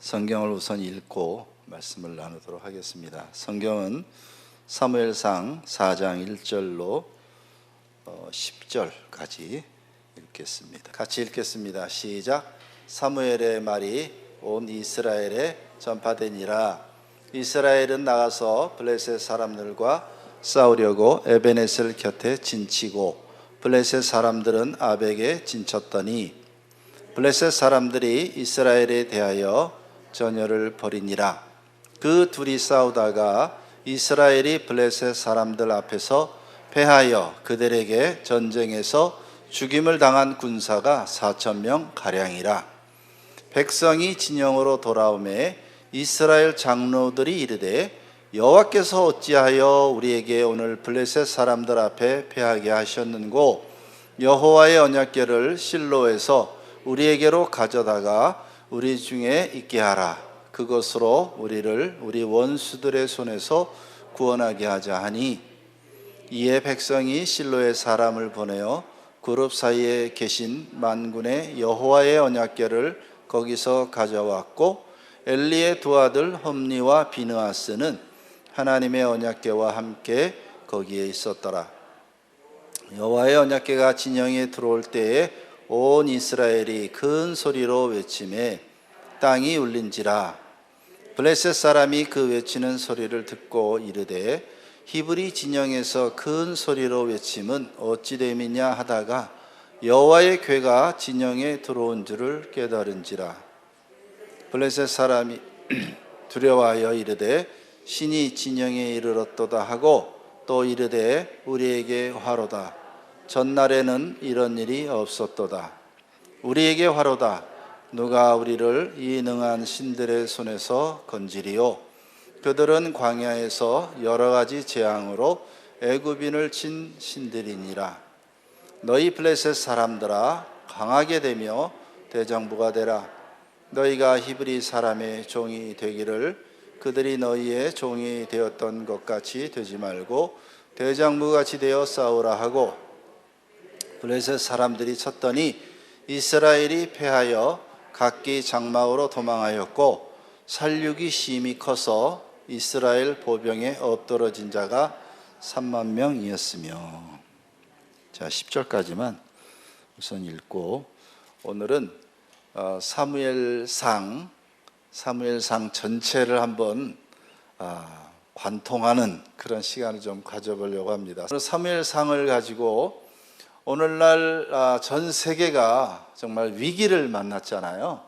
성경을 우선 읽고 말씀을 나누도록 하겠습니다. 성경은 사무엘상 4장 1절로 10절까지 읽겠습니다. 같이 읽겠습니다. 시작. 사무엘의 말이 온 이스라엘에 전파되니라. 이스라엘은 나가서 블레셋 사람들과 싸우려고 에베네셀 곁에 진치고 블레셋 사람들은 아벡에 진쳤더니 블레셋 사람들이 이스라엘에 대하여 전열을 벌이니라. 그 둘이 싸우다가 이스라엘이 블레셋 사람들 앞에서 패하여 그들에게 전쟁에서 죽임을 당한 군사가 4,000명 가량이라. 백성이 진영으로 돌아오매 이스라엘 장로들이 이르되 여호와께서 어찌하여 우리에게 오늘 블레셋 사람들 앞에 패하게 하셨는고 여호와의 언약궤를 실로에서 우리에게로 가져다가 우리 중에 있게 하라. 그것으로 우리를 우리 원수들의 손에서 구원하게 하자 하니, 이에 백성이 실로에 사람을 보내어 그룹 사이에 계신 만군의 여호와의 언약궤를 거기서 가져왔고 엘리의 두 아들 홈니와 비느하스는 하나님의 언약궤와 함께 거기에 있었더라. 여호와의 언약궤가 진영에 들어올 때에 온 이스라엘이 큰 소리로 외치매 땅이 울린지라. 블레셋 사람이 그 외치는 소리를 듣고 이르되 히브리 진영에서 큰 소리로 외침은 어찌 됨이냐 하다가 여호와의 궤가 진영에 들어온 줄을 깨달은지라. 블레셋 사람이 두려워하여 이르되 신이 진영에 이르렀도다 하고 또 이르되 우리에게 화로다. 전날에는 이런 일이 없었도다. 우리에게 화로다. 누가 우리를 이 능한 신들의 손에서 건지리요. 그들은 광야에서 여러 가지 재앙으로 애굽인을 친 신들이니라. 너희 블레셋 사람들아, 강하게 되며 대장부가 되라. 너희가 히브리 사람의 종이 되기를 그들이 너희의 종이 되었던 것 같이 되지 말고 대장부같이 되어 싸우라 하고, 블레셋 사람들이 쳤더니 이스라엘이 패하여 각기 장막으로 도망하였고 살육이 심히 커서 이스라엘 보병에 엎드러진 자가 3만 명이었으며. 자, 10절까지만 우선 읽고 오늘은 사무엘상 전체를 한번 관통하는 그런 시간을 좀 가져보려고 합니다. 사무엘상을 가지고 오늘날 전 세계가 정말 위기를 만났잖아요.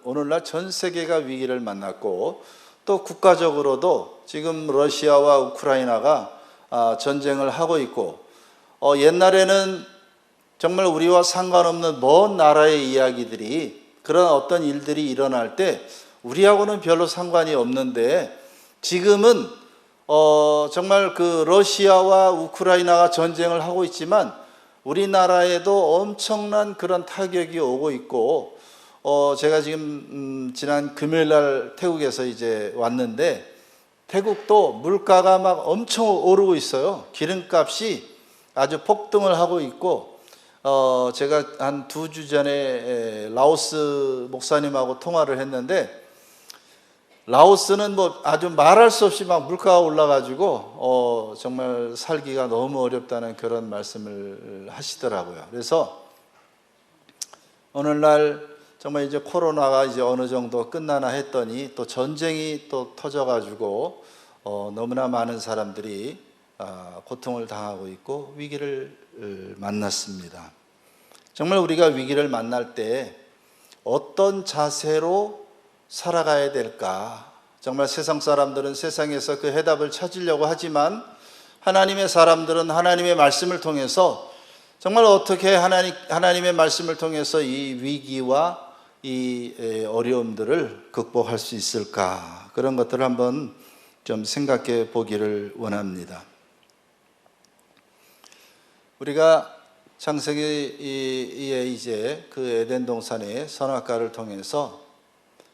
오늘날 전 세계가 위기를 만났고 또 국가적으로도 지금 러시아와 우크라이나가 전쟁을 하고 있고, 옛날에는 정말 우리와 상관없는 먼 나라의 이야기들이, 그런 어떤 일들이 일어날 때 우리하고는 별로 상관이 없는데, 지금은 정말 그 러시아와 우크라이나가 전쟁을 하고 있지만 우리나라에도 엄청난 그런 타격이 오고 있고, 제가 지금 지난 금요일 날 태국에서 이제 왔는데 태국도 물가가 막 엄청 오르고 있어요. 기름값이 아주 폭등을 하고 있고, 제가 한 2주 전에 라오스 목사님하고 통화를 했는데 라오스는 뭐 아주 말할 수 없이 막 물가가 올라가지고 정말 살기가 너무 어렵다는 그런 말씀을 하시더라고요. 그래서 오늘날 정말 이제 코로나가 이제 어느 정도 끝나나 했더니 또 전쟁이 또 터져가지고 너무나 많은 사람들이 고통을 당하고 있고 위기를 만났습니다. 정말 우리가 위기를 만날 때 어떤 자세로 살아가야 될까? 정말 세상 사람들은 세상에서 그 해답을 찾으려고 하지만 하나님의 사람들은 하나님의 말씀을 통해서 정말 어떻게 하나님의 말씀을 통해서 이 위기와 이 어려움들을 극복할 수 있을까? 그런 것들을 한번 좀 생각해 보기를 원합니다. 우리가 창세기에 이제 그 에덴 동산의 선악과를 통해서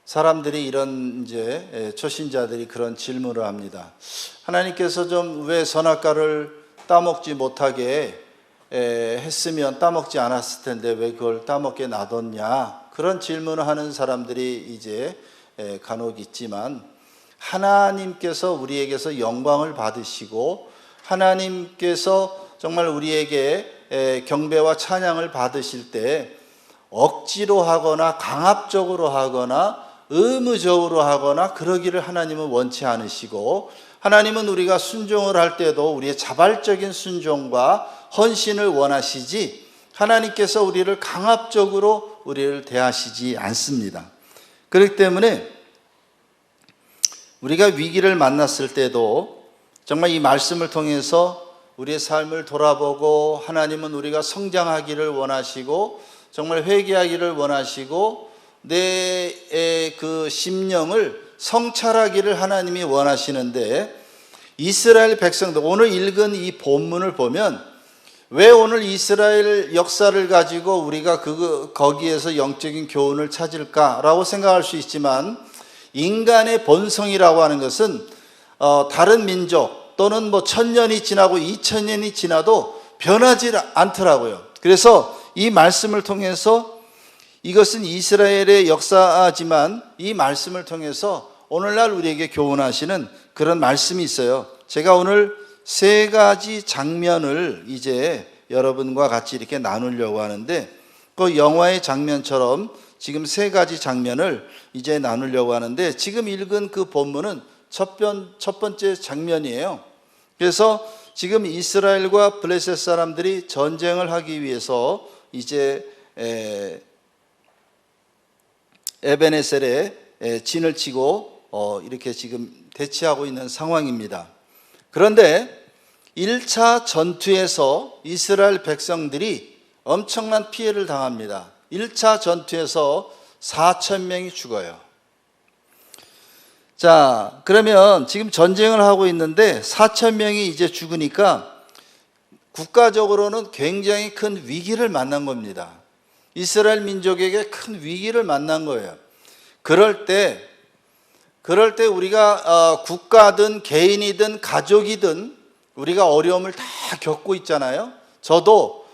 사람들이 이런 이제 초신자들이 그런 질문을 합니다. 하나님께서 좀 왜 선악과를 따먹지 못하게 했으면 따먹지 않았을 텐데 왜 그걸 따먹게 놔뒀냐, 그런 질문을 하는 사람들이 이제 간혹 있지만 하나님께서 우리에게서 영광을 받으시고 하나님께서 정말 우리에게 경배와 찬양을 받으실 때 억지로 하거나 강압적으로 하거나 의무적으로 하거나 그러기를 하나님은 원치 않으시고, 하나님은 우리가 순종을 할 때도 우리의 자발적인 순종과 헌신을 원하시지 하나님께서 우리를 강압적으로 우리를 대하시지 않습니다. 그렇기 때문에 우리가 위기를 만났을 때도 정말 이 말씀을 통해서 우리의 삶을 돌아보고, 하나님은 우리가 성장하기를 원하시고 정말 회개하기를 원하시고 내 그 심령을 성찰하기를 하나님이 원하시는데, 이스라엘 백성들, 오늘 읽은 이 본문을 보면 왜 오늘 이스라엘 역사를 가지고 우리가 거기에서 영적인 교훈을 찾을까라고 생각할 수 있지만, 인간의 본성이라고 하는 것은 다른 민족 또는 1000년이 지나고 2000년이 지나도 변하지 않더라고요. 그래서 이 말씀을 통해서, 이것은 이스라엘의 역사지만 이 말씀을 통해서 오늘날 우리에게 교훈하시는 그런 말씀이 있어요. 제가 오늘 3가지 장면을 이제 여러분과 같이 이렇게 나누려고 하는데, 그 영화의 장면처럼 지금 3가지 장면을 이제 나누려고 하는데, 지금 읽은 그 본문은 첫 번째 장면이에요. 그래서 지금 이스라엘과 블레셋 사람들이 전쟁을 하기 위해서 이제 에베네셀에 진을 치고 이렇게 지금 대치하고 있는 상황입니다. 그런데 1차 전투에서 이스라엘 백성들이 엄청난 피해를 당합니다. 1차 전투에서 4,000명이 죽어요. 자, 그러면 지금 전쟁을 하고 있는데 4,000명이 이제 죽으니까 국가적으로는 굉장히 큰 위기를 만난 겁니다. 이스라엘 민족에게 큰 위기를 만난 거예요. 그럴 때 우리가 국가든 개인이든 가족이든 우리가 어려움을 다 겪고 있잖아요. 저도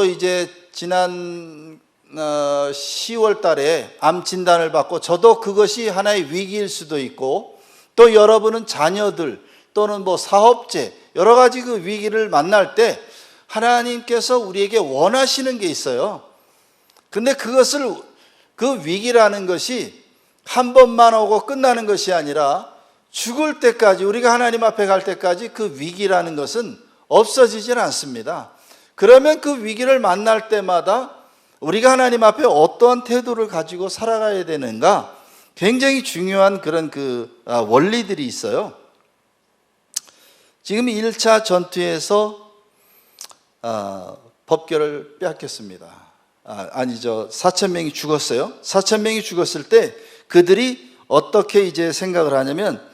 이제 지난 10월 달에 암 진단을 받고, 저도 그것이 하나의 위기일 수도 있고, 또 여러분은 자녀들 또는 사업체 여러 가지 그 위기를 만날 때 하나님께서 우리에게 원하시는 게 있어요. 근데 그 위기라는 것이 한 번만 오고 끝나는 것이 아니라 죽을 때까지, 우리가 하나님 앞에 갈 때까지 그 위기라는 것은 없어지질 않습니다. 그러면 그 위기를 만날 때마다 우리가 하나님 앞에 어떠한 태도를 가지고 살아가야 되는가, 굉장히 중요한 그런 원리들이 있어요. 지금 1차 전투에서 법궤를 빼앗겼습니다. 4,000명이 죽었어요. 4,000명이 죽었을 때 그들이 어떻게 이제 생각을 하냐면,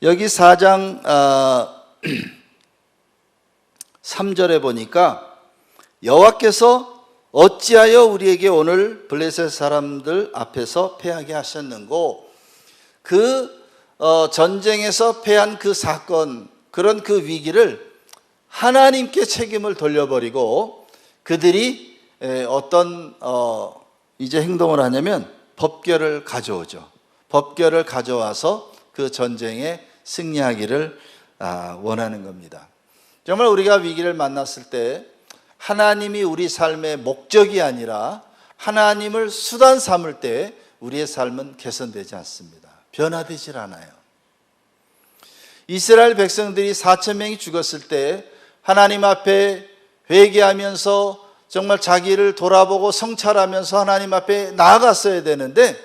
여기 4장 3절에 보니까 여호와께서 어찌하여 우리에게 오늘 블레셋 사람들 앞에서 패하게 하셨는고, 전쟁에서 패한 그 사건, 그런 그 위기를 하나님께 책임을 돌려버리고 그들이 어떤 이제 행동을 하냐면 법궤를 가져오죠. 법궤를 가져와서 그 전쟁에 승리하기를 원하는 겁니다. 정말 우리가 위기를 만났을 때 하나님이 우리 삶의 목적이 아니라 하나님을 수단 삼을 때 우리의 삶은 개선되지 않습니다. 변화되질 않아요. 이스라엘 백성들이 4,000명이 죽었을 때 하나님 앞에 회개하면서 정말 자기를 돌아보고 성찰하면서 하나님 앞에 나아갔어야 되는데,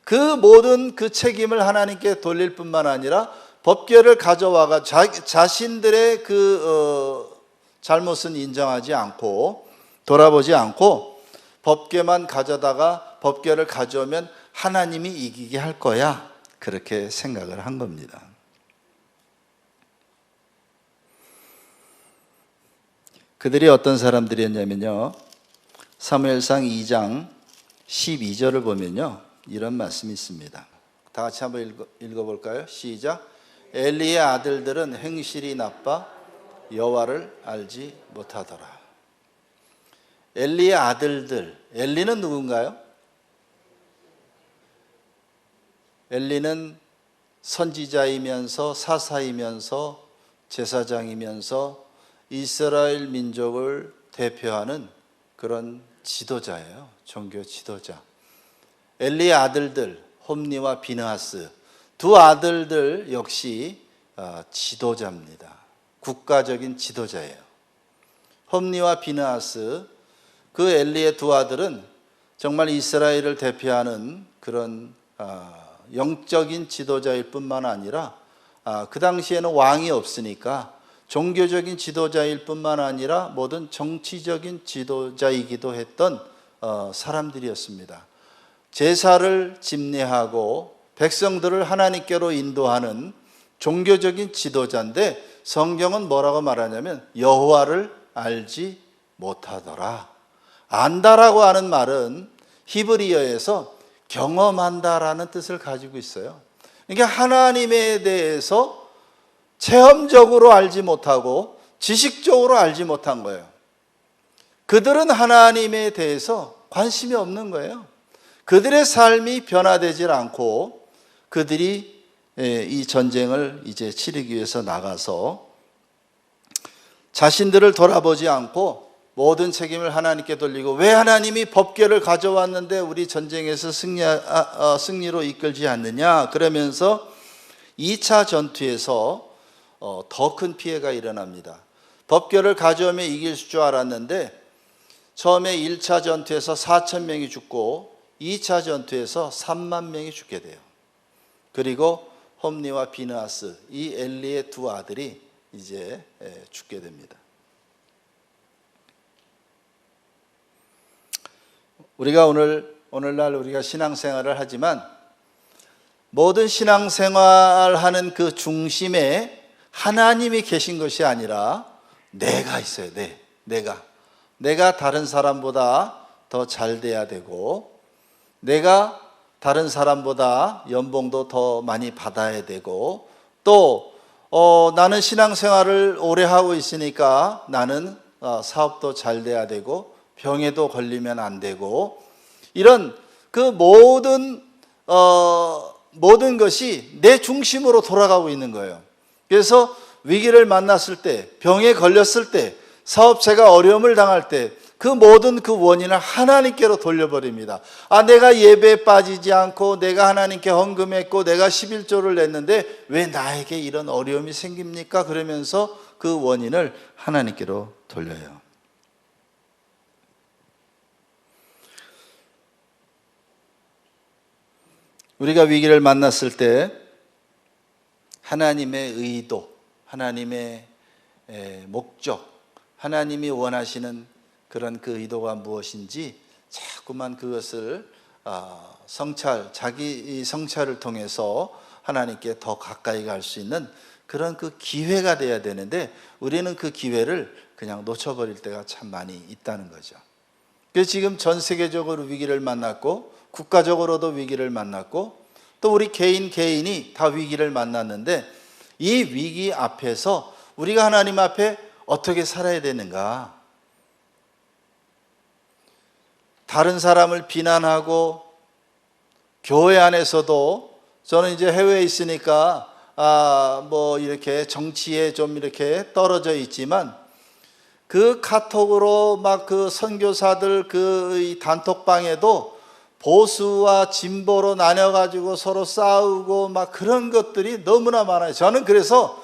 그 모든 그 책임을 하나님께 돌릴 뿐만 아니라 법궤를 가져와가 자신들의 잘못은 인정하지 않고 돌아보지 않고 법궤만 가져다가 법궤를 가져오면 하나님이 이기게 할 거야, 그렇게 생각을 한 겁니다. 그들이 어떤 사람들이었냐면요, 사무엘상 2장 12절을 보면요, 이런 말씀이 있습니다. 다 같이 한번 읽어볼까요? 시작. 엘리의 아들들은 행실이 나빠 여호와를 알지 못하더라. 엘리의 아들들, 엘리는 누군가요? 엘리는 선지자이면서 사사이면서 제사장이면서 이스라엘 민족을 대표하는 그런 지도자예요. 종교 지도자. 엘리의 아들들 홈니와 비느하스 두 아들들 역시 지도자입니다. 국가적인 지도자예요. 홈니와 비느하스 그 엘리의 두 아들은 정말 이스라엘을 대표하는 그런 영적인 지도자일 뿐만 아니라 그 당시에는 왕이 없으니까 종교적인 지도자일 뿐만 아니라 모든 정치적인 지도자이기도 했던 사람들이었습니다. 제사를 집례하고 백성들을 하나님께로 인도하는 종교적인 지도자인데 성경은 뭐라고 말하냐면 여호와를 알지 못하더라. 안다라고 하는 말은 히브리어에서 경험한다라는 뜻을 가지고 있어요. 그러니까 하나님에 대해서 체험적으로 알지 못하고 지식적으로 알지 못한 거예요. 그들은 하나님에 대해서 관심이 없는 거예요. 그들의 삶이 변화되질 않고 그들이 이 전쟁을 이제 치르기 위해서 나가서 자신들을 돌아보지 않고 모든 책임을 하나님께 돌리고 왜 하나님이 법궤를 가져왔는데 우리 전쟁에서 승리로 이끌지 않느냐 그러면서 2차 전투에서 더 큰 피해가 일어납니다. 법궤를 가져오면 이길 줄 알았는데 처음에 1차 전투에서 4,000명이 죽고 2차 전투에서 3만 명이 죽게 돼요. 그리고 홈니와 비느하스 이 엘리의 두 아들이 이제 죽게 됩니다. 우리가 오늘날 우리가 신앙생활을 하지만 모든 신앙생활하는 그 중심에 하나님이 계신 것이 아니라 내가 있어요. 내가 다른 사람보다 더 잘 돼야 되고 내가 다른 사람보다 연봉도 더 많이 받아야 되고 또 나는 신앙생활을 오래 하고 있으니까 나는 사업도 잘 돼야 되고 병에도 걸리면 안 되고 이런 그 모든 것이 내 중심으로 돌아가고 있는 거예요. 그래서 위기를 만났을 때, 병에 걸렸을 때, 사업체가 어려움을 당할 때 그 모든 그 원인을 하나님께로 돌려버립니다. 내가 예배에 빠지지 않고 내가 하나님께 헌금했고 내가 11조를 냈는데 왜 나에게 이런 어려움이 생깁니까? 그러면서 그 원인을 하나님께로 돌려요. 우리가 위기를 만났을 때 하나님의 의도, 하나님의 목적, 하나님이 원하시는 그런 그 의도가 무엇인지 자꾸만 그것을 자기 성찰을 통해서 하나님께 더 가까이 갈 수 있는 그런 그 기회가 돼야 되는데 우리는 그 기회를 그냥 놓쳐버릴 때가 참 많이 있다는 거죠. 그래서 지금 전 세계적으로 위기를 만났고 국가적으로도 위기를 만났고 또 우리 개인이 다 위기를 만났는데 이 위기 앞에서 우리가 하나님 앞에 어떻게 살아야 되는가? 다른 사람을 비난하고 교회 안에서도 저는 이제 해외에 있으니까 이렇게 정치에 좀 이렇게 떨어져 있지만 그 카톡으로 막 그 선교사들 그 단톡방에도 보수와 진보로 나뉘어가지고 서로 싸우고 막 그런 것들이 너무나 많아요. 저는 그래서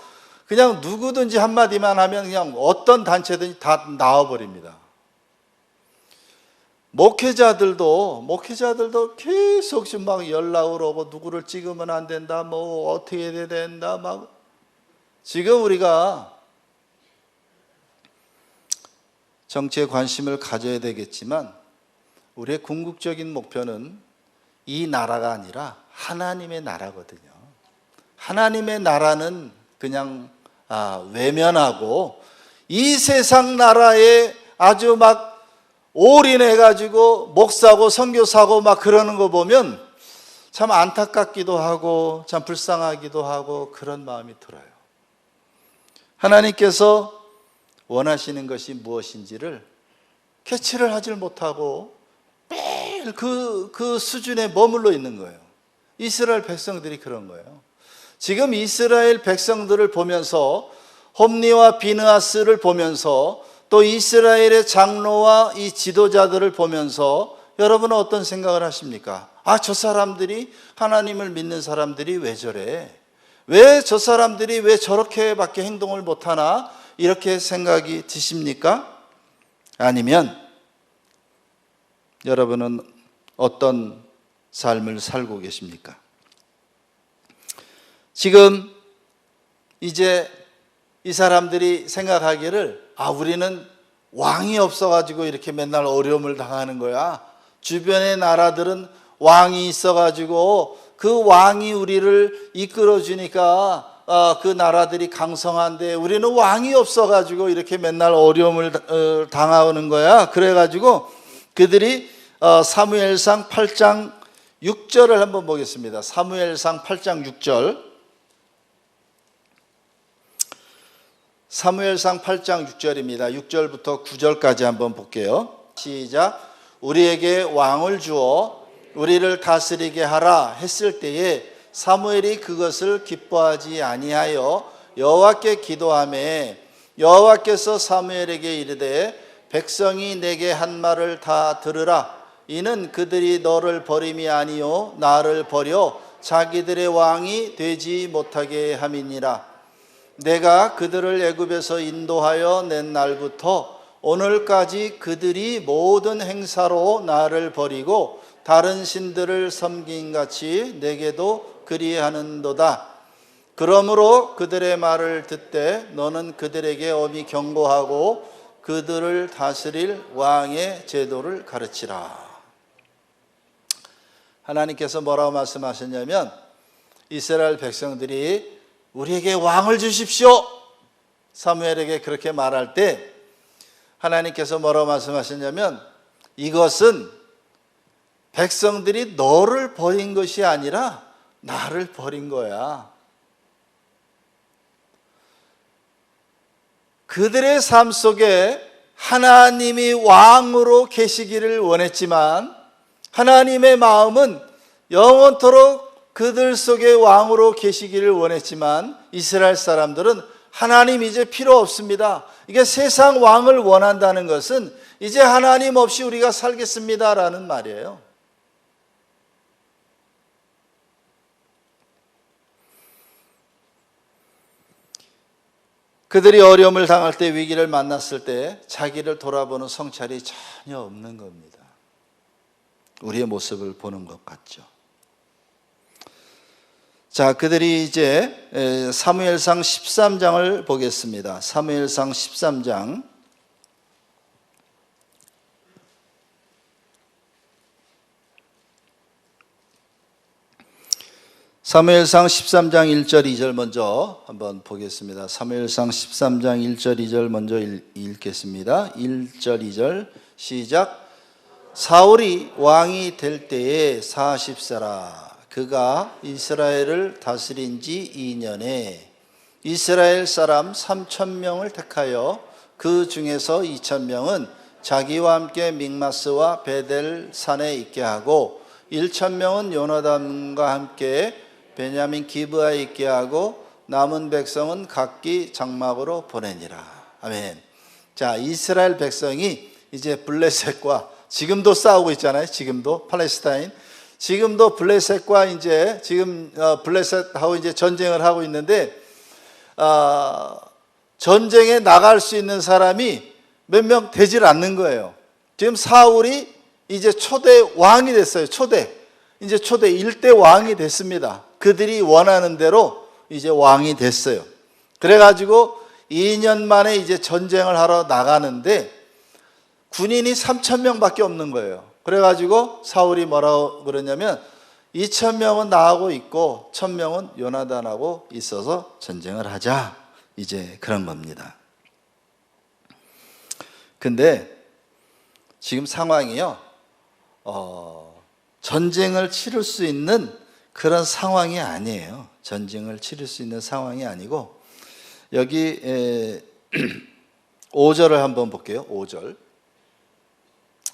그냥 누구든지 한마디만 하면 그냥 어떤 단체든지 다 나와버립니다. 목회자들도 계속 막 연락을 오고 누구를 찍으면 안 된다, 뭐 어떻게 해야 된다, 막 지금 우리가 정치에 관심을 가져야 되겠지만 우리의 궁극적인 목표는 이 나라가 아니라 하나님의 나라거든요. 하나님의 나라는 그냥 외면하고 이 세상 나라에 아주 막 올인해가지고 목사고 선교사고 막 그러는 거 보면 참 안타깝기도 하고 참 불쌍하기도 하고 그런 마음이 들어요. 하나님께서 원하시는 것이 무엇인지를 캐치를 하질 못하고 매일 그 수준에 머물러 있는 거예요. 이스라엘 백성들이 그런 거예요. 지금 이스라엘 백성들을 보면서 홈리와 비느하스를 보면서 또 이스라엘의 장로와 이 지도자들을 보면서 여러분은 어떤 생각을 하십니까? 아, 저 사람들이 하나님을 믿는 사람들이 왜 저래? 왜 저 사람들이 왜 저렇게밖에 행동을 못하나? 이렇게 생각이 드십니까? 아니면 여러분은 어떤 삶을 살고 계십니까? 지금 이제 이 사람들이 생각하기를 우리는 왕이 없어가지고 이렇게 맨날 어려움을 당하는 거야. 주변의 나라들은 왕이 있어가지고 그 왕이 우리를 이끌어주니까 그 나라들이 강성한데 우리는 왕이 없어가지고 이렇게 맨날 어려움을 당하는 거야. 그래가지고 그들이 사무엘상 8장 6절을 한번 보겠습니다. 사무엘상 8장 6절. 사무엘상 8장 6절입니다. 6절부터 9절까지 한번 볼게요. 시작. 우리에게 왕을 주어 우리를 다스리게 하라 했을 때에 사무엘이 그것을 기뻐하지 아니하여 여호와께 기도하매 여호와께서 사무엘에게 이르되 백성이 내게 한 말을 다 들으라. 이는 그들이 너를 버림이 아니요 나를 버려 자기들의 왕이 되지 못하게 함이니라. 내가 그들을 애굽에서 인도하여 낸 날부터 오늘까지 그들이 모든 행사로 나를 버리고 다른 신들을 섬긴같이 내게도 그리하는도다. 그러므로 그들의 말을 듣되 너는 그들에게 엄히 경고하고 그들을 다스릴 왕의 제도를 가르치라. 하나님께서 뭐라고 말씀하셨냐면 이스라엘 백성들이 우리에게 왕을 주십시오. 사무엘에게 그렇게 말할 때 하나님께서 뭐라고 말씀하셨냐면 이것은 백성들이 너를 버린 것이 아니라 나를 버린 거야. 그들의 삶 속에 하나님이 왕으로 계시기를 원했지만 하나님의 마음은 영원토록 그들 속에 왕으로 계시기를 원했지만 이스라엘 사람들은 하나님 이제 필요 없습니다. 이게 세상 왕을 원한다는 것은 이제 하나님 없이 우리가 살겠습니다라는 말이에요. 그들이 어려움을 당할 때 위기를 만났을 때 자기를 돌아보는 성찰이 전혀 없는 겁니다. 우리의 모습을 보는 것 같죠. 자, 그들이 이제 사무엘상 13장을 보겠습니다. 사무엘상 13장. 사무엘상 13장 1절 2절 먼저 한번 보겠습니다. 사무엘상 13장 1절 2절 먼저 읽겠습니다. 1절 2절 시작. 사울이 왕이 될 때에 40세라. 그가 이스라엘을 다스린 지 2년에 이스라엘 사람 3,000명을 택하여 그 중에서 2,000명은 자기와 함께 믹마스와 베델 산에 있게 하고 1,000명은 요나단과 함께 베냐민 기브아에 있게 하고 남은 백성은 각기 장막으로 보내니라. 아멘. 자, 이스라엘 백성이 이제 블레셋과 지금도 싸우고 있잖아요. 지금도 팔레스타인. 지금도 블레셋과 이제 지금 블레셋하고 이제 전쟁을 하고 있는데 전쟁에 나갈 수 있는 사람이 몇 명 되질 않는 거예요. 지금 사울이 이제 초대 왕이 됐어요. 이제 초대 일대 왕이 됐습니다. 그들이 원하는 대로 이제 왕이 됐어요. 그래가지고 2년 만에 이제 전쟁을 하러 나가는데 군인이 3,000명밖에 없는 거예요. 그래가지고 사울이 뭐라고 그러냐면 2,000명은 나하고 있고 1,000명은 요나단하고 있어서 전쟁을 하자. 이제 그런 겁니다. 근데 지금 상황이요, 전쟁을 치를 수 있는 그런 상황이 아니에요. 전쟁을 치를 수 있는 상황이 아니고 여기 5절을 한번 볼게요. 5절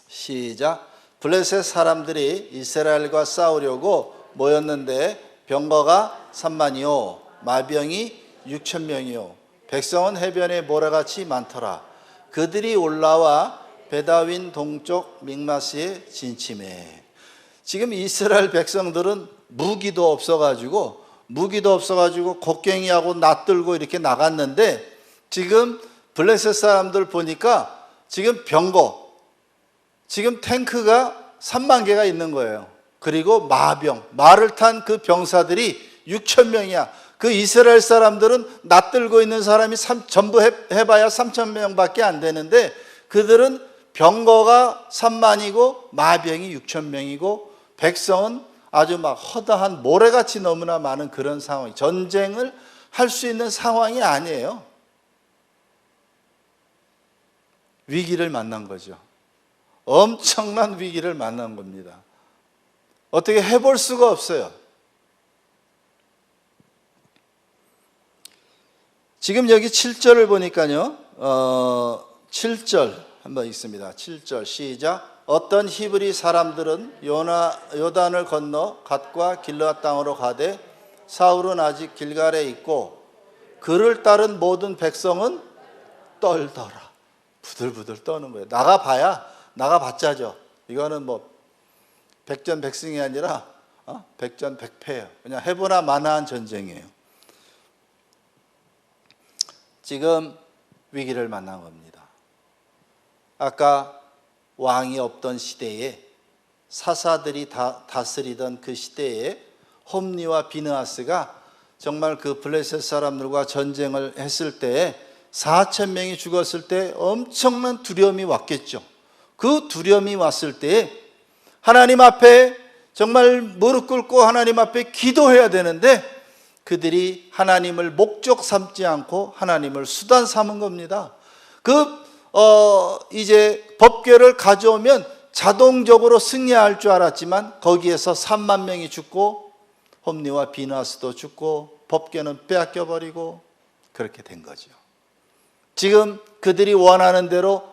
시작. 블레셋 사람들이 이스라엘과 싸우려고 모였는데 병거가 3만이요 마병이 6천 명이요 백성은 해변에 모래같이 많더라. 그들이 올라와 베다윈 동쪽 믹마스에 진침해. 지금 이스라엘 백성들은 무기도 없어가지고 곡괭이하고 낫들고 이렇게 나갔는데, 지금 블레셋 사람들 보니까 지금 병거, 지금 탱크가 3만 개가 있는 거예요. 그리고 말을 탄 그 병사들이 6천 명이야. 그 이스라엘 사람들은 낫들고 있는 사람이 전부 해봐야 3천 명밖에 안 되는데, 그들은 병거가 3만이고 마병이 6천 명이고 백성은 아주 막 허다한 모래같이 너무나 많은 그런 상황, 전쟁을 할 수 있는 상황이 아니에요. 위기를 만난 거죠. 엄청난 위기를 만난 겁니다. 어떻게 해볼 수가 없어요. 지금 여기 7절을 보니까요, 7절 한번 읽습니다. 7절 시작. 어떤 히브리 사람들은 요단을 건너 갓과 길르앗 땅으로 가되 사울은 아직 길갈에 있고 그를 따른 모든 백성은 떨더라. 부들부들 떠는 거예요. 나가봤자죠. 이거는 뭐 백전백승이 아니라 백전백패예요. 그냥 해보나 마나한 전쟁이에요. 지금 위기를 만난 겁니다. 아까 왕이 없던 시대에, 사사들이 다스리던 그 시대에 홈니와 비느하스가 정말 그 블레셋 사람들과 전쟁을 했을 때 4천 명이 죽었을 때 엄청난 두려움이 왔겠죠. 그 두려움이 왔을 때 하나님 앞에 정말 무릎 꿇고 하나님 앞에 기도해야 되는데, 그들이 하나님을 목적 삼지 않고 하나님을 수단 삼은 겁니다. 이제 법궤를 가져오면 자동적으로 승리할 줄 알았지만 거기에서 3만 명이 죽고 홈니와 비느하스도 죽고 법궤는 빼앗겨 버리고 그렇게 된 거죠. 지금 그들이 원하는 대로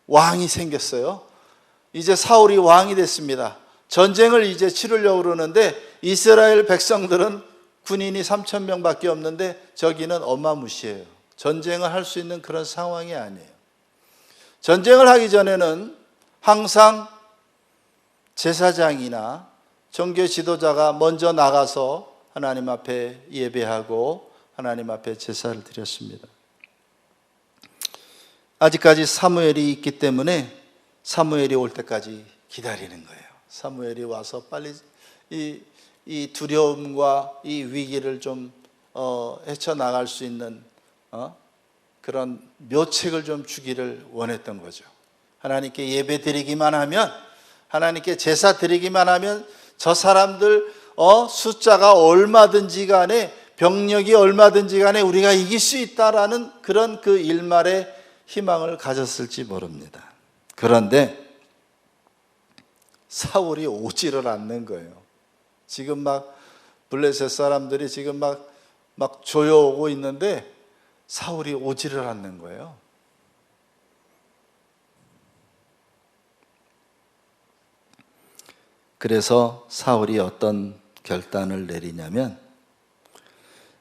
왕이 생겼어요. 이제 사울이 왕이 됐습니다. 전쟁을 이제 치르려고 그러는데 이스라엘 백성들은 군인이 3천 명밖에 없는데 저기는 어마무시해요. 전쟁을 할 수 있는 그런 상황이 아니에요. 전쟁을 하기 전에는 항상 제사장이나 종교 지도자가 먼저 나가서 하나님 앞에 예배하고 하나님 앞에 제사를 드렸습니다. 아직까지 사무엘이 있기 때문에 사무엘이 올 때까지 기다리는 거예요. 사무엘이 와서 빨리 이 두려움과 이 위기를 좀 헤쳐나갈 수 있는 그런 묘책을 좀 주기를 원했던 거죠. 하나님께 예배 드리기만 하면, 하나님께 제사 드리기만 하면 저 사람들 숫자가 얼마든지 간에, 병력이 얼마든지 간에 우리가 이길 수 있다라는 그런 그 일말의 희망을 가졌을지 모릅니다. 그런데 사울이 오지를 않는 거예요. 지금 막 블레셋 사람들이 지금 막 조여오고 있는데 사울이 오지를 않는 거예요. 그래서 사울이 어떤 결단을 내리냐면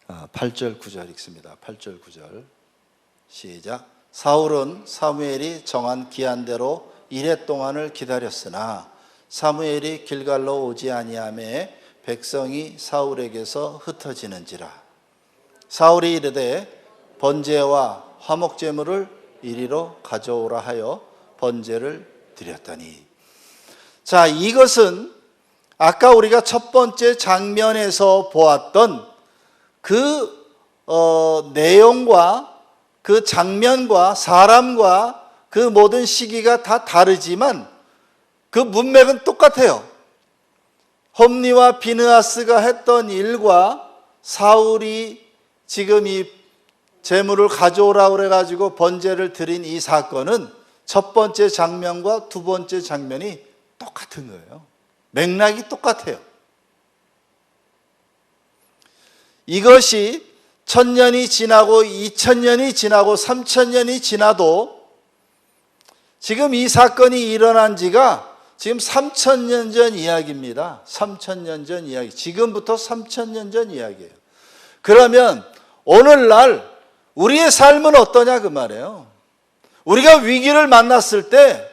8절 9절 읽습니다. 8절 9절 시작. 사울은 사무엘이 정한 기한대로 이레 동안을 기다렸으나 사무엘이 길갈로 오지 아니하매 백성이 사울에게서 흩어지는지라. 사울이 이르되 번제와 화목제물을 이리로 가져오라 하여 번제를 드렸더니. 자, 이것은 아까 우리가 첫 번째 장면에서 보았던 그 내용과 그 장면과 사람과 그 모든 시기가 다 다르지만 그 문맥은 똑같아요. 홈니와 비느하스가 했던 일과 사울이 지금 이 제물을 가져오라고 그래가지고 번제를 드린 이 사건은 첫 번째 장면과 두 번째 장면이 똑같은 거예요. 맥락이 똑같아요. 이것이 1000년이 지나고 2000년이 지나고 3000년이 지나도 지금 이 사건이 일어난 지가 지금 3,000년 전 이야기입니다. 3,000년 전 이야기. 지금부터 3,000년 전 이야기예요. 그러면 오늘날 우리의 삶은 어떠냐 그 말이에요. 우리가 위기를 만났을 때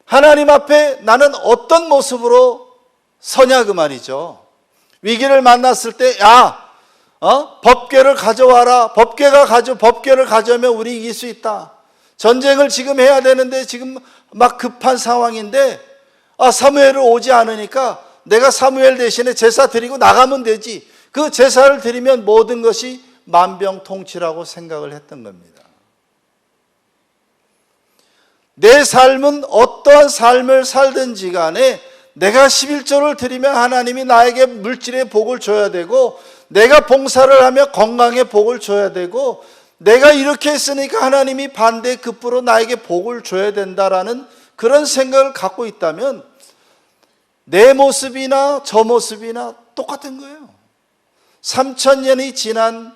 하나님 앞에 나는 어떤 모습으로 서냐 그 말이죠. 위기를 만났을 때 법궤를 가져와라. 법궤를 가져오면 우리 이길 수 있다. 전쟁을 지금 해야 되는데 지금 막 급한 상황인데 사무엘을 오지 않으니까 내가 사무엘 대신에 제사 드리고 나가면 되지. 그 제사를 드리면 모든 것이 만병통치라고 생각을 했던 겁니다. 내 삶은 어떠한 삶을 살든지 간에 내가 11조를 드리면 하나님이 나에게 물질의 복을 줘야 되고, 내가 봉사를 하며 건강의 복을 줘야 되고, 내가 이렇게 했으니까 하나님이 반대급부로 나에게 복을 줘야 된다라는 그런 생각을 갖고 있다면 내 모습이나 저 모습이나 똑같은 거예요. 3,000년이 지난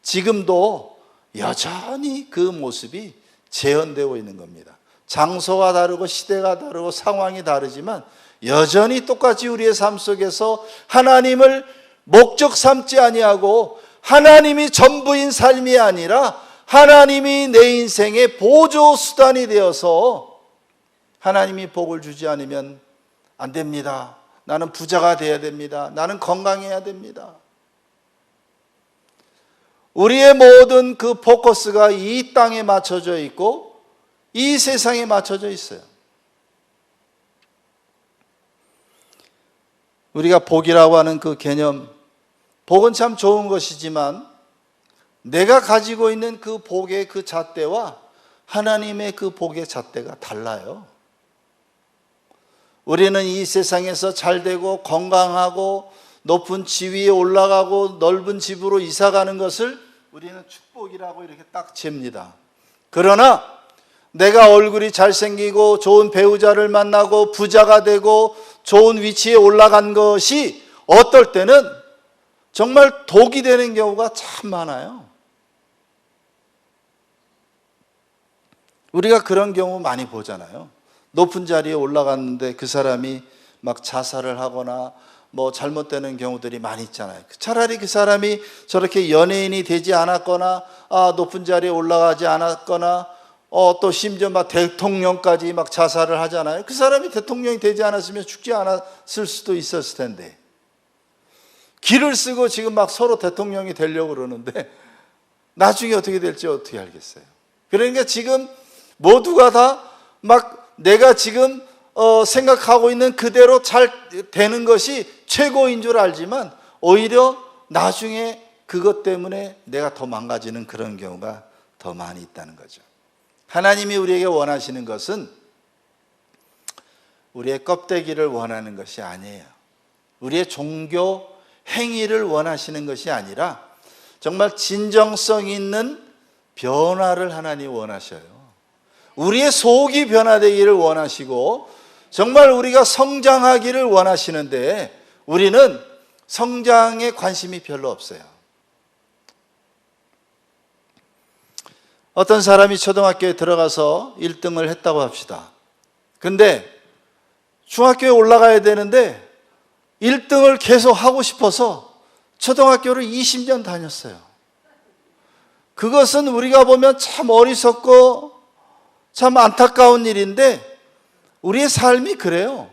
지금도 여전히 그 모습이 재현되고 있는 겁니다. 장소가 다르고 시대가 다르고 상황이 다르지만 여전히 똑같이 우리의 삶 속에서 하나님을 목적 삼지 아니하고 하나님이 전부인 삶이 아니라 하나님이 내 인생의 보조 수단이 되어서 하나님이 복을 주지 않으면 안 됩니다. 나는 부자가 돼야 됩니다. 나는 건강해야 됩니다. 우리의 모든 그 포커스가 이 땅에 맞춰져 있고 이 세상에 맞춰져 있어요. 우리가 복이라고 하는 그 개념, 복은 참 좋은 것이지만 내가 가지고 있는 그 복의 그 잣대와 하나님의 그 복의 잣대가 달라요. 우리는 이 세상에서 잘되고 건강하고 높은 지위에 올라가고 넓은 집으로 이사가는 것을 우리는 축복이라고 이렇게 딱 잽니다. 그러나 내가 얼굴이 잘생기고 좋은 배우자를 만나고 부자가 되고 좋은 위치에 올라간 것이 어떨 때는 정말 독이 되는 경우가 참 많아요. 우리가 그런 경우 많이 보잖아요. 높은 자리에 올라갔는데 그 사람이 막 자살을 하거나 뭐 잘못되는 경우들이 많이 있잖아요. 차라리 그 사람이 저렇게 연예인이 되지 않았거나 높은 자리에 올라가지 않았거나 또 심지어 막 대통령까지 막 자살을 하잖아요. 그 사람이 대통령이 되지 않았으면 죽지 않았을 수도 있었을 텐데 기를 쓰고 지금 막 서로 대통령이 되려고 그러는데 나중에 어떻게 될지 어떻게 알겠어요. 그러니까 지금 모두가 다 막 내가 지금 생각하고 있는 그대로 잘 되는 것이 최고인 줄 알지만 오히려 나중에 그것 때문에 내가 더 망가지는 그런 경우가 더 많이 있다는 거죠. 하나님이 우리에게 원하시는 것은 우리의 껍데기를 원하는 것이 아니에요. 우리의 종교 행위를 원하시는 것이 아니라 정말 진정성 있는 변화를 하나님이 원하셔요. 우리의 속이 변화되기를 원하시고 정말 우리가 성장하기를 원하시는데 우리는 성장에 관심이 별로 없어요. 어떤 사람이 초등학교에 들어가서 1등을 했다고 합시다. 근데 중학교에 올라가야 되는데 1등을 계속 하고 싶어서 초등학교를 20년 다녔어요. 그것은 우리가 보면 참 어리석고 참 안타까운 일인데 우리의 삶이 그래요.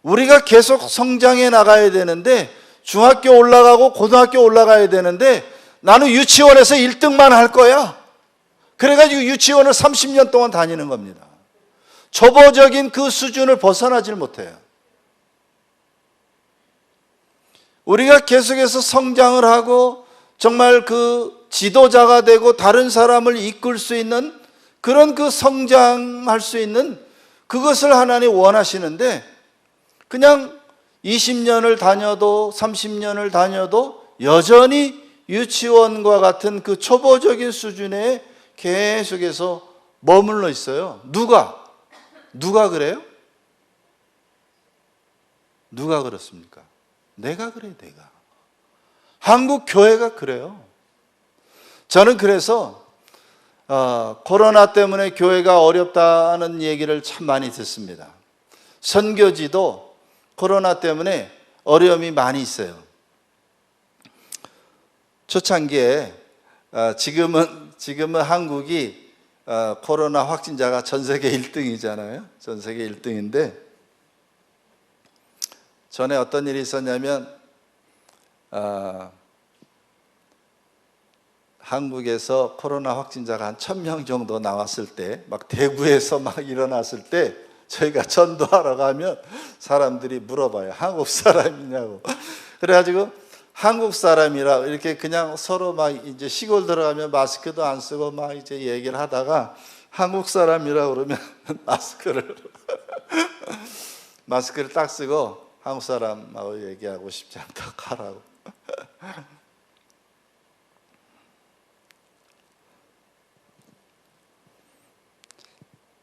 우리가 계속 성장해 나가야 되는데 중학교 올라가고 고등학교 올라가야 되는데 나는 유치원에서 1등만 할 거야. 그래가지고 유치원을 30년 동안 다니는 겁니다. 초보적인 그 수준을 벗어나질 못해요. 우리가 계속해서 성장을 하고 정말 그 지도자가 되고 다른 사람을 이끌 수 있는 그런 그 성장할 수 있는 그것을 하나님 원하시는데 그냥 20년을 다녀도 30년을 다녀도 여전히 유치원과 같은 그 초보적인 수준에 계속해서 머물러 있어요. 누가 그래요? 누가 그렇습니까? 내가 그래요, 내가. 한국 교회가 그래요. 저는 그래서 코로나 때문에 교회가 어렵다는 얘기를 참 많이 듣습니다. 선교지도 코로나 때문에 어려움이 많이 있어요. 초창기에 지금은 한국이 코로나 확진자가 전 세계 1등이잖아요. 전 세계 1등인데 전에 어떤 일이 있었냐면 한국에서 코로나 확진자가 한 1,000명 정도 나왔을 때, 막 대구에서 막 일어났을 때 저희가 전도하러 가면 사람들이 물어봐요. 한국 사람이냐고. 그래가지고 한국 사람이라 이렇게 그냥 서로 막 이제 시골 들어가면 마스크도 안 쓰고 막 이제 얘기를 하다가 한국 사람이라 그러면 마스크를 딱 쓰고 한국 사람하고 얘기하고 싶지 않다고 하라고.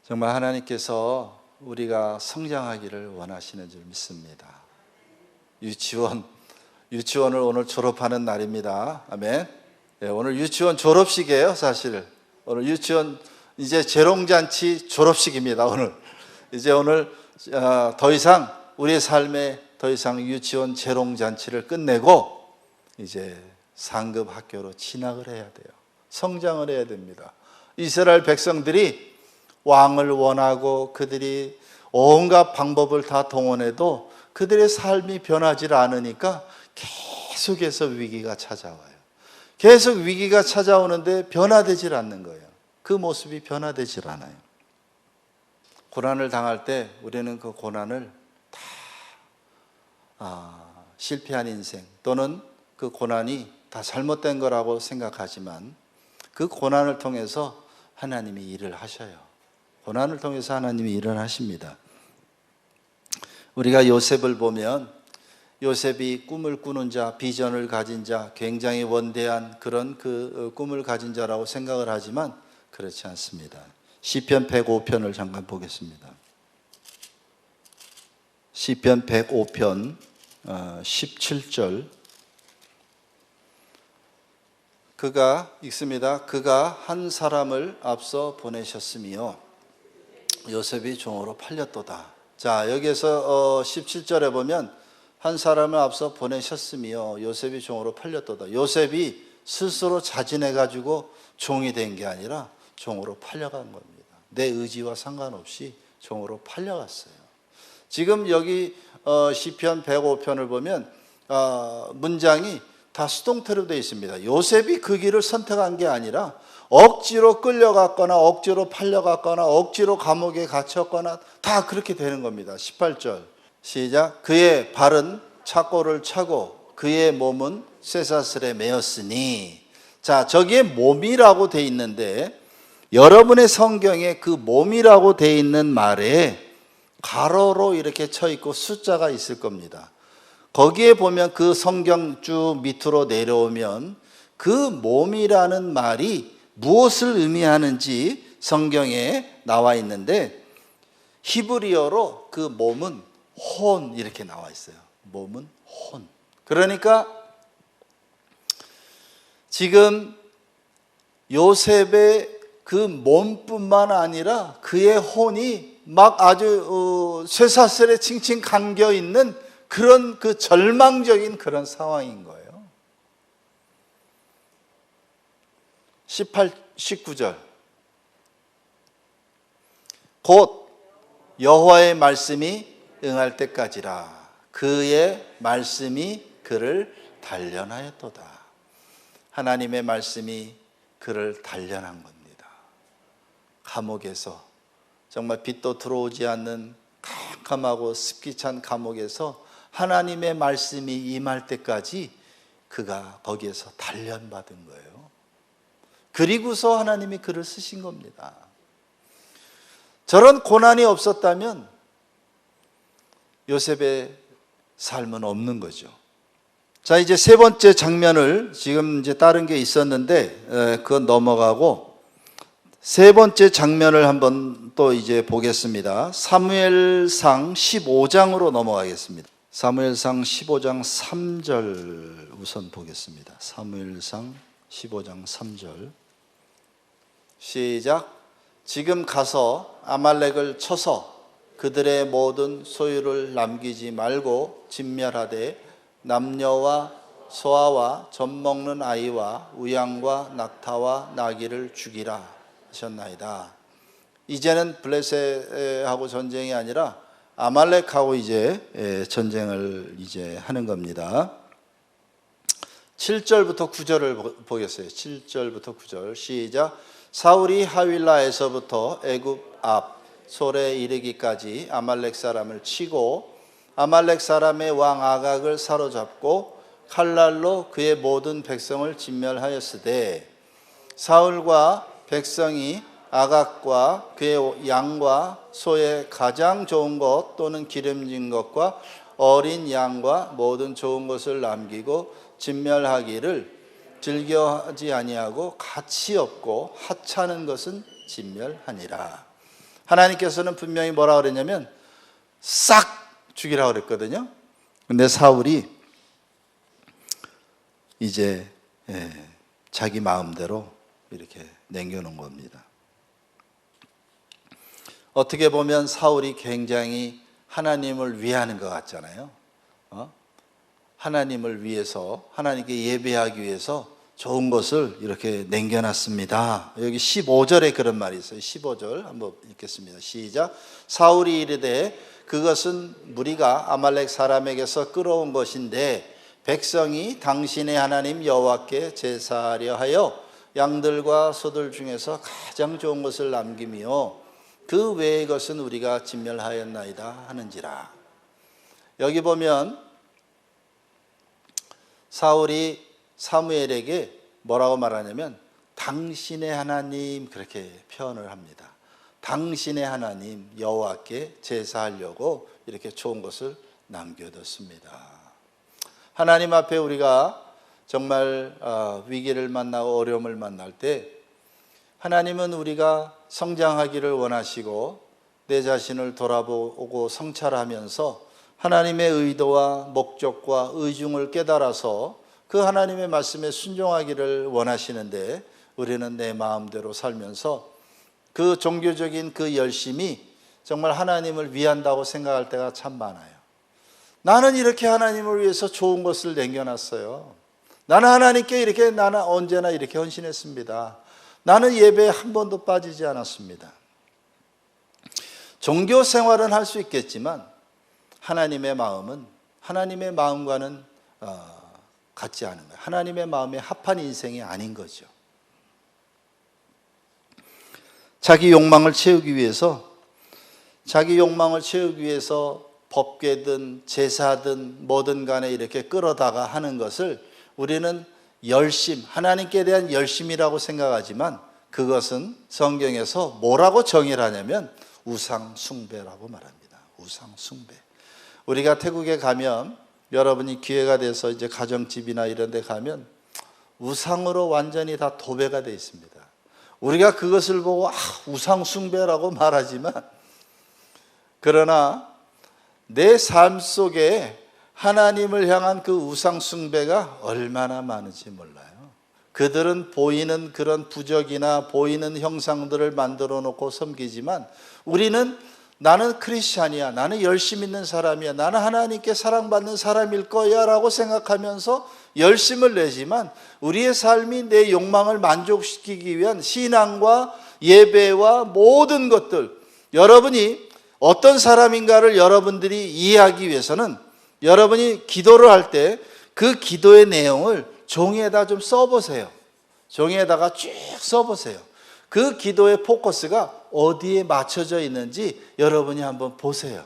정말 하나님께서 우리가 성장하기를 원하시는 줄 믿습니다. 유치원을 오늘 졸업하는 날입니다. 아멘. 네, 오늘 유치원 졸업식이에요, 사실. 오늘 유치원 이제 재롱잔치 졸업식입니다. 오늘 더 이상 우리의 삶에 더 이상 유치원 재롱잔치를 끝내고 이제 상급 학교로 진학을 해야 돼요. 성장을 해야 됩니다. 이스라엘 백성들이 왕을 원하고 그들이 온갖 방법을 다 동원해도 그들의 삶이 변하지 않으니까 계속해서 위기가 찾아와요. 계속 위기가 찾아오는데 변화되질 않는 거예요. 그 모습이 변화되질 않아요. 고난을 당할 때 우리는 그 고난을 다 실패한 인생 또는 그 고난이 다 잘못된 거라고 생각하지만 그 고난을 통해서 하나님이 일을 하셔요. 고난을 통해서 하나님이 일을 하십니다. 우리가 요셉을 보면 요셉이 꿈을 꾸는 자, 비전을 가진 자, 굉장히 원대한 그런 그 꿈을 가진 자라고 생각을 하지만 그렇지 않습니다. 시편 105편을 잠깐 보겠습니다. 시편 105편 17절 그가 읽습니다. 그가 한 사람을 앞서 보내셨으며 요셉이 종으로 팔렸도다. 자, 여기에서 17절에 보면 한 사람을 앞서 보내셨으며 요셉이 종으로 팔렸도다. 요셉이 스스로 자진해가지고 종이 된 게 아니라 종으로 팔려간 겁니다. 내 의지와 상관없이 종으로 팔려갔어요. 지금 여기 시편 105편을 보면 문장이 다 수동태로 되어 있습니다. 요셉이 그 길을 선택한 게 아니라 억지로 끌려갔거나 억지로 팔려갔거나 억지로 감옥에 갇혔거나 다 그렇게 되는 겁니다. 18절 시작. 그의 발은 착고를 차고 그의 몸은 쇠사슬에 매였으니. 자, 저기에 몸이라고 돼 있는데 여러분의 성경에 그 몸이라고 돼 있는 말에 가로로 이렇게 쳐 있고 숫자가 있을 겁니다. 거기에 보면 그 성경 쭉 밑으로 내려오면 그 몸이라는 말이 무엇을 의미하는지 성경에 나와 있는데 히브리어로 그 몸은 혼 이렇게 나와 있어요. 몸은 혼. 그러니까 지금 요셉의 그 몸뿐만 아니라 그의 혼이 막 아주 쇠사슬에 칭칭 감겨 있는 그런 그 절망적인 그런 상황인 거예요. 19절 곧 여호와의 말씀이 응할 때까지라. 그의 말씀이 그를 단련하였도다. 하나님의 말씀이 그를 단련한 겁니다. 감옥에서 정말 빛도 들어오지 않는 캄캄하고 습기 찬 감옥에서 하나님의 말씀이 임할 때까지 그가 거기에서 단련받은 거예요. 그리고서 하나님이 그를 쓰신 겁니다. 저런 고난이 없었다면 요셉의 삶은 없는 거죠. 자, 이제 세 번째 장면을 지금 이제 다른 게 있었는데 그건 넘어가고 세 번째 장면을 한번 또 이제 보겠습니다. 사무엘상 15장으로 넘어가겠습니다. 사무엘상 15장 3절 우선 보겠습니다. 사무엘상 15장 3절 시작. 지금 가서 아말렉을 쳐서 그들의 모든 소유를 남기지 말고 진멸하되 남녀와 소아와 젖먹는 아이와 우양과 낙타와 나귀를 죽이라 하셨나이다. 이제는 블레셋하고 전쟁이 아니라 아말렉하고 이제 전쟁을 이제 하는 겁니다. 7절부터 9절을 보겠어요. 7절부터 9절 시작. 사울이 하윌라에서부터 애굽 앞 솔에 이르기까지 아말렉 사람을 치고 아말렉 사람의 왕 아각을 사로잡고 칼날로 그의 모든 백성을 진멸하였으되 사울과 백성이 아각과 그의 양과 소의 가장 좋은 것 또는 기름진 것과 어린 양과 모든 좋은 것을 남기고 진멸하기를 즐겨하지 아니하고 가치 없고 하찮은 것은 진멸하니라. 하나님께서는 분명히 뭐라 그랬냐면 싹 죽이라고 그랬거든요. 근데 사울이 이제 자기 마음대로 이렇게 남겨놓은 겁니다. 어떻게 보면 사울이 굉장히 하나님을 위하는 것 같잖아요. 하나님을 위해서, 하나님께 예배하기 위해서 좋은 것을 이렇게 남겨놨습니다. 여기 15절에 그런 말이 있어요. 15절 한번 읽겠습니다. 시작. 사울이 이르되 그것은 무리가 아말렉 사람에게서 끌어온 것인데 백성이 당신의 하나님 여호와께 제사하려 하여 양들과 소들 중에서 가장 좋은 것을 남기며 그 외의 것은 우리가 진멸하였나이다 하는지라. 여기 보면 사울이 사무엘에게 뭐라고 말하냐면 당신의 하나님 그렇게 표현을 합니다. 당신의 하나님 여호와께 제사하려고 이렇게 좋은 것을 남겨뒀습니다. 하나님 앞에 우리가 정말 위기를 만나고 어려움을 만날 때 하나님은 우리가 성장하기를 원하시고 내 자신을 돌아보고 성찰하면서 하나님의 의도와 목적과 의중을 깨달아서 그 하나님의 말씀에 순종하기를 원하시는데 우리는 내 마음대로 살면서 그 종교적인 그 열심이 정말 하나님을 위한다고 생각할 때가 참 많아요. 나는 이렇게 하나님을 위해서 좋은 것을 남겨놨어요. 나는 하나님께 이렇게 나는 언제나 이렇게 헌신했습니다. 나는 예배에 한 번도 빠지지 않았습니다. 종교 생활은 할 수 있겠지만 하나님의 마음은 하나님의 마음과는 같지 않은 거예요. 하나님의 마음에 합한 인생이 아닌 거죠. 자기 욕망을 채우기 위해서 법궤든 제사든 뭐든 간에 이렇게 끌어다가 하는 것을 우리는 하나님께 대한 열심이라고 생각하지만 그것은 성경에서 뭐라고 정의를 하냐면 우상숭배라고 말합니다. 우상숭배. 우리가 태국에 가면 여러분이 기회가 돼서 이제 가정집이나 이런 데 가면 우상으로 완전히 다 도배가 되어 있습니다. 우리가 그것을 보고 우상숭배라고 말하지만 그러나 내 삶 속에 하나님을 향한 그 우상숭배가 얼마나 많은지 몰라요. 그들은 보이는 그런 부적이나 보이는 형상들을 만들어 놓고 섬기지만 우리는 나는 크리스찬이야, 나는 열심 있는 사람이야, 나는 하나님께 사랑받는 사람일 거야 라고 생각하면서 열심을 내지만 우리의 삶이 내 욕망을 만족시키기 위한 신앙과 예배와 모든 것들, 여러분이 어떤 사람인가를 여러분들이 이해하기 위해서는 여러분이 기도를 할 때 그 기도의 내용을 종이에다 좀 써보세요. 종이에다가 쭉 써보세요. 그 기도의 포커스가 어디에 맞춰져 있는지 여러분이 한번 보세요.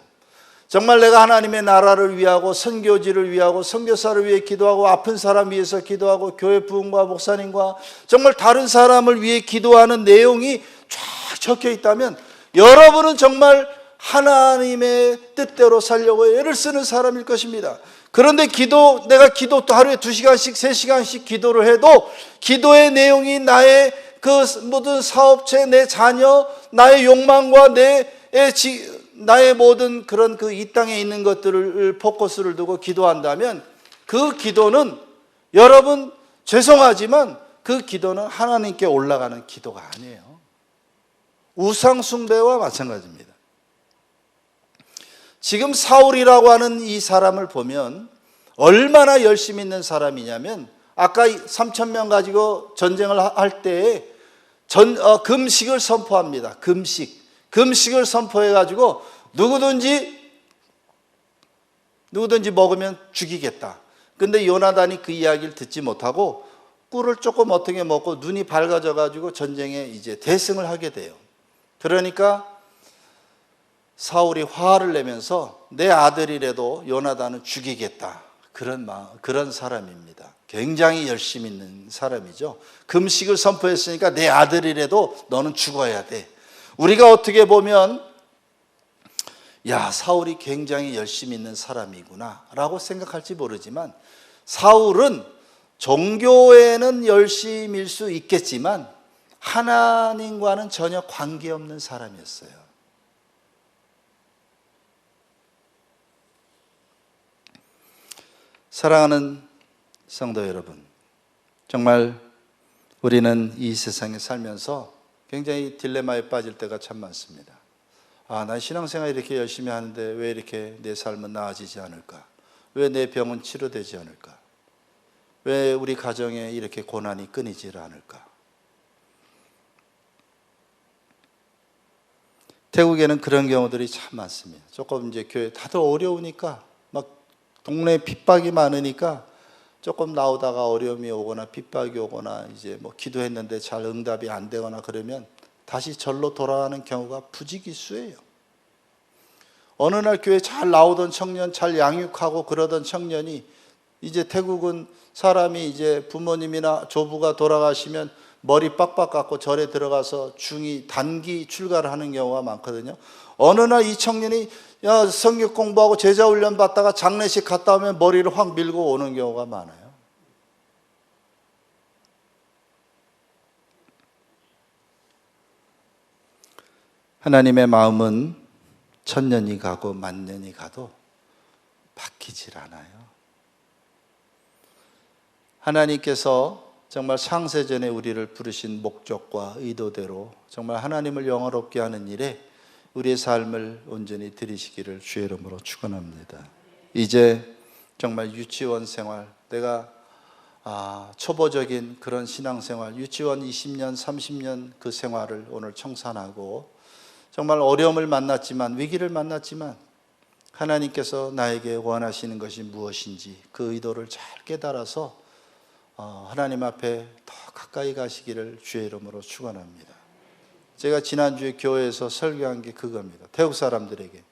정말 내가 하나님의 나라를 위하고 선교지를 위하고 선교사를 위해 기도하고 아픈 사람 위해서 기도하고 교회 부흥과 목사님과 정말 다른 사람을 위해 기도하는 내용이 쫙 적혀 있다면 여러분은 정말 하나님의 뜻대로 살려고 애를 쓰는 사람일 것입니다. 그런데 내가 기도 또 하루에 2시간씩 3시간씩 기도를 해도 기도의 내용이 나의 그 모든 사업체, 내 자녀, 나의 욕망과 나의 모든 그런 그 이 땅에 있는 것들을 포커스를 두고 기도한다면 그 기도는 여러분 죄송하지만 그 기도는 하나님께 올라가는 기도가 아니에요. 우상 숭배와 마찬가지입니다. 지금 사울이라고 하는 이 사람을 보면 얼마나 열심히 있는 사람이냐면 아까 3,000명 가지고 전쟁을 할 때에 금식을 선포합니다. 금식을 선포해 가지고 누구든지 먹으면 죽이겠다. 근데 요나단이 그 이야기를 듣지 못하고 꿀을 조금 어떻게 먹고 눈이 밝아져 가지고 전쟁에 이제 대승을 하게 돼요. 그러니까 사울이 화를 내면서 내 아들이라도 요나단은 죽이겠다. 그런 사람입니다. 굉장히 열심히 있는 사람이죠. 금식을 선포했으니까 내 아들이라도 너는 죽어야 돼. 우리가 어떻게 보면 야, 사울이 굉장히 열심히 있는 사람이구나 라고 생각할지 모르지만 사울은 종교에는 열심일 수 있겠지만 하나님과는 전혀 관계없는 사람이었어요. 사랑하는 성도 여러분, 정말 우리는 이 세상에 살면서 굉장히 딜레마에 빠질 때가 참 많습니다. 난 신앙생활 이렇게 열심히 하는데 왜 이렇게 내 삶은 나아지지 않을까? 왜 내 병은 치료되지 않을까? 왜 우리 가정에 이렇게 고난이 끊이지 않을까? 태국에는 그런 경우들이 참 많습니다. 조금 이제 교회 다들 어려우니까 막 동네에 핍박이 많으니까 조금 나오다가 어려움이 오거나 핍박이 오거나 이제 뭐 기도했는데 잘 응답이 안 되거나 그러면 다시 절로 돌아가는 경우가 부지기수예요. 어느 날 교회 잘 나오던 청년, 잘 양육하고 그러던 청년이 이제 태국은 사람이 이제 부모님이나 조부가 돌아가시면 머리 빡빡 깎고 절에 들어가서 단기 출가를 하는 경우가 많거든요. 어느 날 이 청년이 성경 공부하고 제자 훈련 받다가 장례식 갔다 오면 머리를 확 밀고 오는 경우가 많아요. 하나님의 마음은 천년이 가고 만년이 가도 바뀌질 않아요. 하나님께서 정말 창세전에 우리를 부르신 목적과 의도대로 정말 하나님을 영화롭게 하는 일에 우리의 삶을 온전히 드리시기를 주의 이름으로 축원합니다. 이제 정말 유치원 생활, 내가 초보적인 그런 신앙생활, 유치원 20년, 30년 그 생활을 오늘 청산하고 정말 어려움을 만났지만, 위기를 만났지만 하나님께서 나에게 원하시는 것이 무엇인지 그 의도를 잘 깨달아서 하나님 앞에 더 가까이 가시기를 주의 이름으로 축원합니다. 제가 지난주에 교회에서 설교한 게 그겁니다. 태국 사람들에게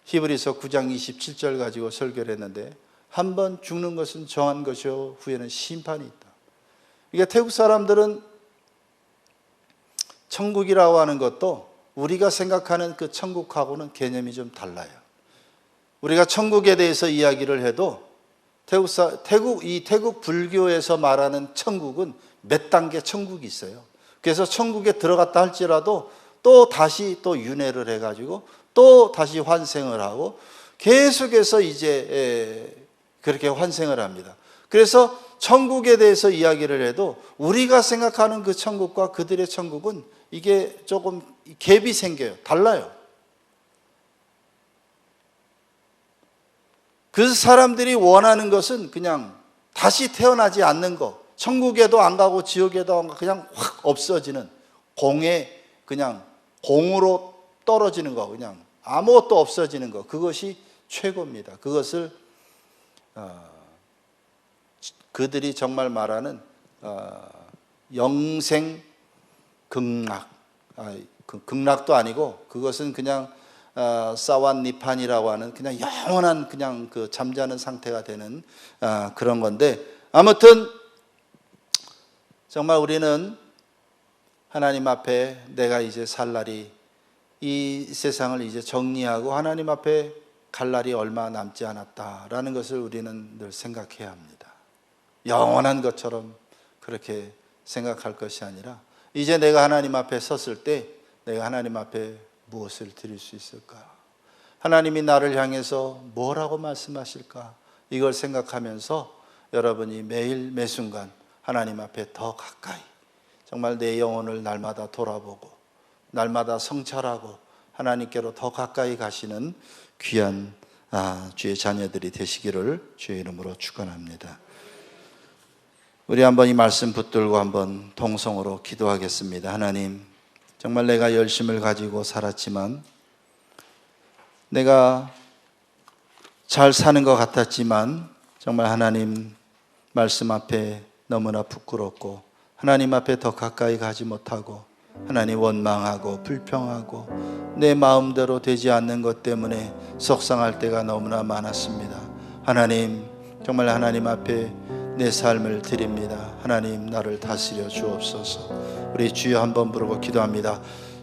히브리서 9장 27절 가지고 설교를 했는데 한 번 죽는 것은 정한 것이요 후에는 심판이 있다. 그러니까 태국 사람들은 천국이라고 하는 것도 우리가 생각하는 그 천국하고는 개념이 좀 달라요. 우리가 천국에 대해서 이야기를 해도 태국 불교에서 말하는 천국은 몇 단계 천국이 있어요. 그래서 천국에 들어갔다 할지라도 또 다시 또 윤회를 해가지고 또 다시 환생을 하고 계속해서 이제 그렇게 환생을 합니다. 그래서 천국에 대해서 이야기를 해도 우리가 생각하는 그 천국과 그들의 천국은 이게 조금 갭이 생겨요. 달라요. 그 사람들이 원하는 것은 그냥 다시 태어나지 않는 것, 천국에도 안 가고 지옥에도 안 가고 그냥 확 없어지는 그냥 공으로 떨어지는 거, 그냥 아무것도 없어지는 것, 그것이 최고입니다. 그것을 그들이 정말 말하는 영생 극락, 극락도 아니고 그것은 그냥 사완 니판이라고 하는 그냥 영원한 그냥 그 잠자는 상태가 되는 그런 건데, 아무튼 정말 우리는 하나님 앞에 내가 이제 살 날이, 이 세상을 이제 정리하고 하나님 앞에 갈 날이 얼마 남지 않았다라는 것을 우리는 늘 생각해야 합니다. 영원한 것처럼 그렇게 생각할 것이 아니라 이제 내가 하나님 앞에 섰을 때 내가 하나님 앞에 무엇을 드릴 수 있을까? 하나님이 나를 향해서 뭐라고 말씀하실까? 이걸 생각하면서 여러분이 매일 매순간 하나님 앞에 더 가까이 정말 내 영혼을 날마다 돌아보고 날마다 성찰하고 하나님께로 더 가까이 가시는 귀한 주의 자녀들이 되시기를 주의 이름으로 축원합니다. 우리 한번 이 말씀 붙들고 한번 동성으로 기도하겠습니다. 하나님, 정말 내가 열심을 가지고 살았지만, 내가 잘 사는 것 같았지만 정말 하나님 말씀 앞에 너무나 부끄럽고 하나님 앞에 더 가까이 가지 못하고 하나님 원망하고 불평하고 내 마음대로 되지 않는 것 때문에 속상할 때가 너무나 많았습니다. 하나님, 정말 하나님 앞에 내 삶을 드립니다. 하나님, 나를 다스려 주옵소서. 우리 주여 한번 부르고 기도합니다.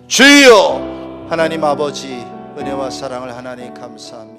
주여! 하나님 아버지, 은혜와 사랑을 하나님 감사합니다.